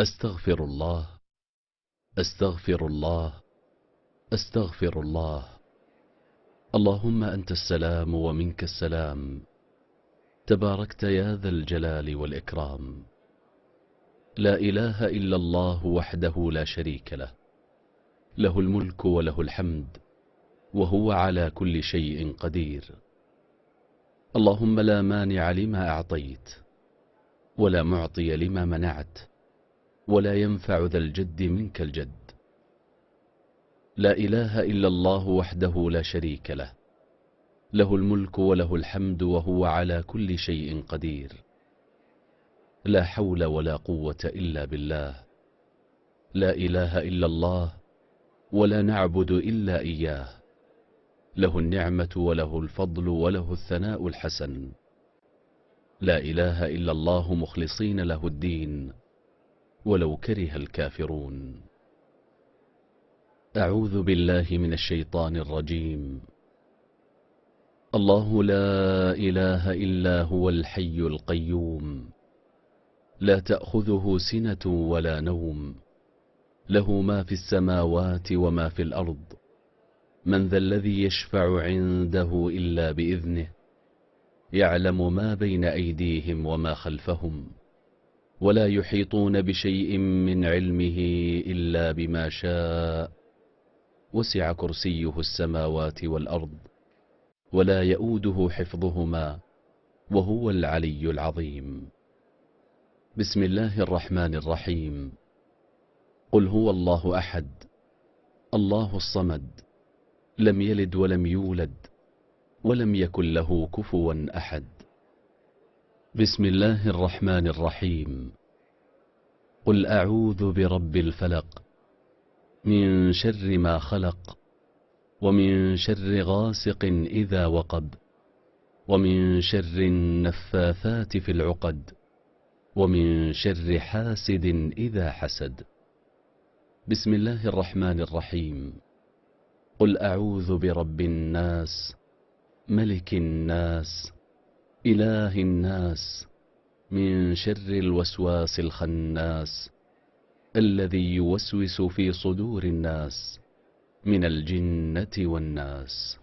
أستغفر الله، أستغفر الله، أستغفر الله. اللهم أنت السلام ومنك السلام، تباركت يا ذا الجلال والإكرام. لا إله إلا الله وحده لا شريك له، له الملك وله الحمد وهو على كل شيء قدير. اللهم لا مانع لما أعطيت، ولا معطي لما منعت، ولا ينفع ذا الجد منك الجد. لا إله إلا الله وحده لا شريك له، له الملك وله الحمد وهو على كل شيء قدير. لا حول ولا قوة إلا بالله. لا إله إلا الله ولا نعبد إلا إياه، له النعمة وله الفضل وله الثناء الحسن. لا إله إلا الله مخلصين له الدين ولو كره الكافرون. أعوذ بالله من الشيطان الرجيم. الله لا إله إلا هو الحي القيوم، لا تأخذه سنة ولا نوم، له ما في السماوات وما في الأرض. من ذا الذي يشفع عنده إلا بإذنه، يعلم ما بين أيديهم وما خلفهم، ولا يحيطون بشيء من علمه إلا بما شاء. وسع كرسيه السماوات والأرض، ولا يؤوده حفظهما، وهو العلي العظيم. بسم الله الرحمن الرحيم. قل هو الله أحد، الله الصمد، لم يلد ولم يولد، ولم يكن له كفوا أحد. بسم الله الرحمن الرحيم. قل أعوذ برب الفلق، من شر ما خلق، ومن شر غاسق إذا وقب، ومن شر النفاثات في العقد، ومن شر حاسد إذا حسد. بسم الله الرحمن الرحيم. قل أعوذ برب الناس، ملك الناس، إله الناس، من شر الوسواس الخناس، الذي يوسوس في صدور الناس من الجنة والناس.